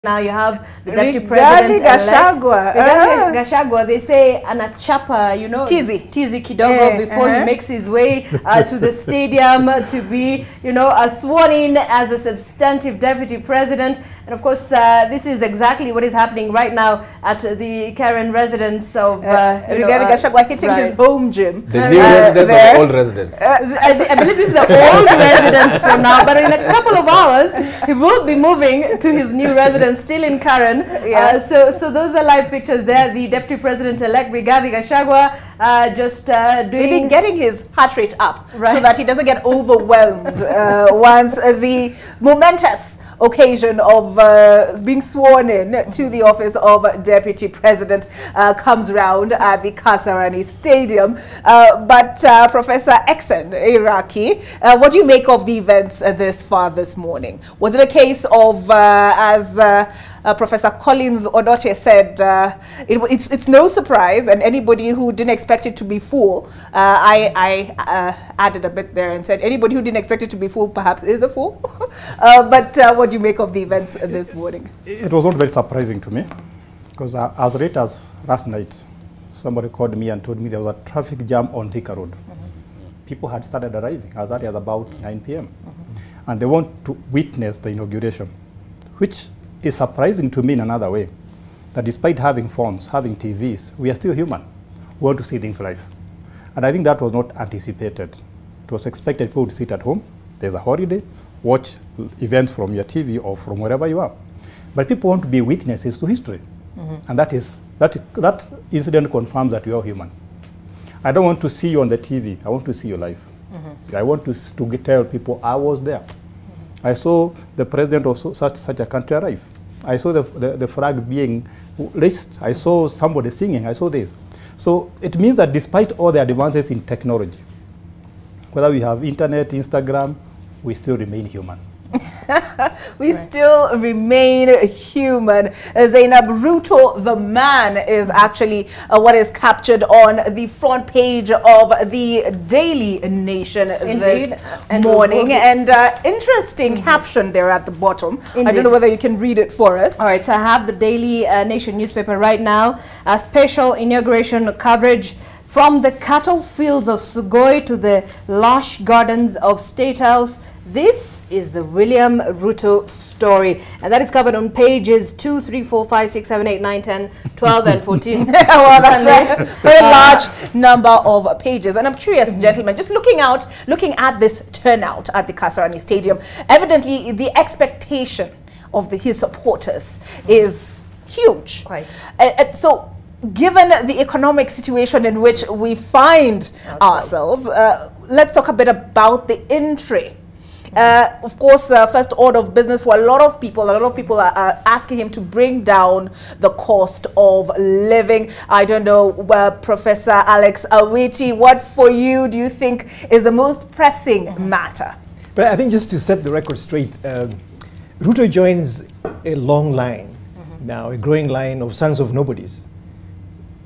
Now you have the deputy president-elect, Rigathi Gachagua. They say anachapa, you know, tizi kidogo before he makes his way to the stadium to be, you know, sworn in as a substantive deputy president. And of course, this is exactly what is happening right now at the Karen residence of Rigathi Gachagua hitting his home gym. The new residence of old residents. I believe this is the old residence from now, but in a couple of hours, he will be moving to his new residence, still in Karen. So those are live pictures there. The deputy president-elect Rigathi Gachagua just doing... Maybe getting his heart rate up so that he doesn't get overwhelmed once the momentous occasion of being sworn in to the office of deputy president comes round at the Kasarani Stadium. But Professor Exen Iraki, what do you make of the events this far this morning? Was it a case of, as Professor Collins Odote said, it's no surprise, and anybody who didn't expect it to be full, I added a bit there and said anybody who didn't expect it to be full perhaps is a fool. But what do you make of the events this morning? It was not very surprising to me, because as late as last night, somebody called me and told me there was a traffic jam on Thika Road. People had started arriving as early as about 9 p.m. And they want to witness the inauguration, which is surprising to me in another way, that despite having phones, having TVs, we are still human. We want to see things live. And I think that was not anticipated. It was expected people to sit at home, there's a holiday, watch events from your TV or from wherever you are. But people want to be witnesses to history. And that incident confirms that we are human. I don't want to see you on the TV, I want to see you live. I want to tell people I was there. I saw the president of such a country arrive. I saw the flag being raised. I saw somebody singing. I saw this. So it means that despite all the advances in technology, whether we have internet, Instagram, we still remain human. We still remain human. Zainab, Ruto the man is actually what is captured on the front page of the Daily Nation this morning. And interesting caption there at the bottom. I don't know whether you can read it for us. All right, so I have the Daily Nation newspaper right now. A special inauguration coverage from the cattle fields of Sugoi to the lush gardens of State House. This is the William Ruto story, and that is covered on pages 2, 3, 4, 5, 6, 7, 8, 9, 10, 12, and 14. Well, that's a very large number of pages. And I'm curious, gentlemen, just looking at this turnout at the Kasarani Stadium, evidently the expectation of his supporters is huge. Quite. So, given the economic situation in which we find ourselves, let's talk a bit about the entry. Of course, first order of business for a lot of people are asking him to bring down the cost of living. I don't know, Professor Alex Awiti, what for you do you think is the most pressing matter? But I think just to set the record straight, Ruto joins a long line now, a growing line of sons of nobodies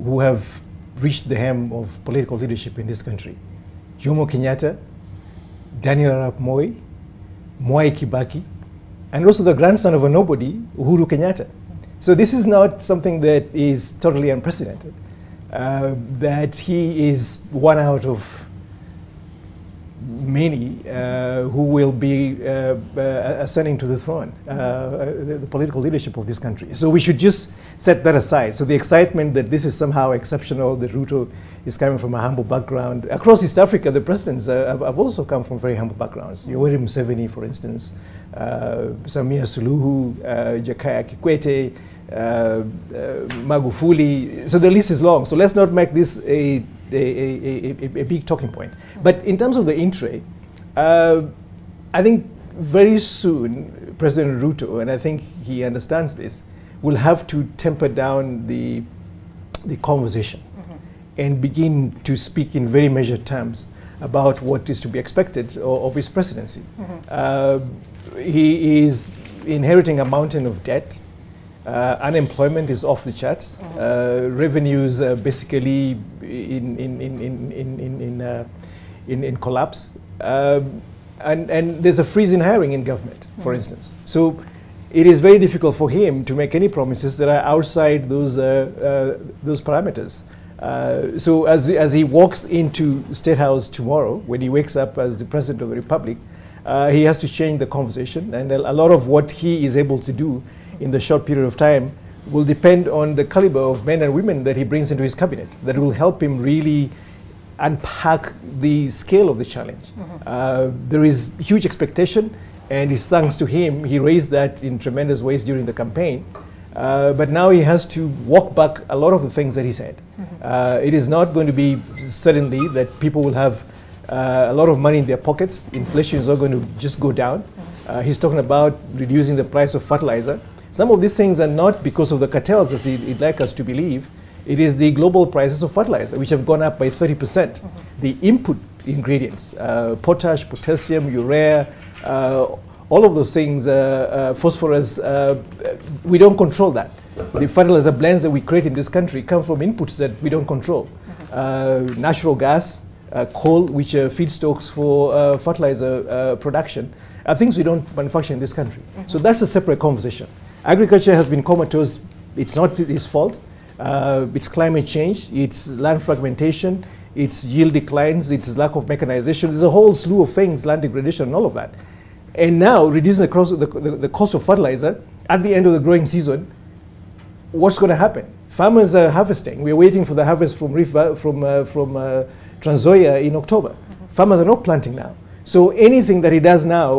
who have reached the hem of political leadership in this country. Jomo Kenyatta, Daniel Arap Moi, Mwai Kibaki, and also the grandson of a nobody, Uhuru Kenyatta. So this is not something that is totally unprecedented, that he is one out of many who will be ascending to the throne, the political leadership of this country. So we should just set that aside. So the excitement that this is somehow exceptional, that Ruto is coming from a humble background. Across East Africa, the presidents have also come from very humble backgrounds. Yoweri Museveni, for instance, Samia Suluhu, Jakaya Kikwete, Magufuli. So the list is long. So let's not make this a big talking point. But in terms of the entry, I think very soon President Ruto, and I think he understands this, will have to temper down the conversation and begin to speak in very measured terms about what is to be expected of his presidency. He is inheriting a mountain of debt. Unemployment is off the charts. Revenues are basically in collapse. And there's a freeze in hiring in government, for instance. So it is very difficult for him to make any promises that are outside those parameters. So as he walks into State House tomorrow, when he wakes up as the President of the Republic, he has to change the conversation, and a lot of what he is able to do in the short period of time will depend on the caliber of men and women that he brings into his cabinet that will help him really unpack the scale of the challenge. There is huge expectation, and it's thanks to him, he raised that in tremendous ways during the campaign. But now he has to walk back a lot of the things that he said. It is not going to be suddenly that people will have a lot of money in their pockets. Inflation is not going to just go down. He's talking about reducing the price of fertilizer. Some of these things are not because of the cartels, as he'd like us to believe. It is the global prices of fertilizer, which have gone up by 30%. The input ingredients, potash, potassium, urea, all of those things, phosphorus, we don't control that. The fertilizer blends that we create in this country come from inputs that we don't control. Natural gas, coal, which are feedstocks for fertilizer production, are things we don't manufacture in this country. So that's a separate conversation. Agriculture has been comatose. It's not his fault. It's climate change, it's land fragmentation, it's yield declines, it's lack of mechanization. There's a whole slew of things, land degradation and all of that. And now, reducing the cost of fertilizer at the end of the growing season, what's going to happen? Farmers are harvesting. We're waiting for the harvest from Trans Nzoia in October. Farmers are not planting now. So anything that he does now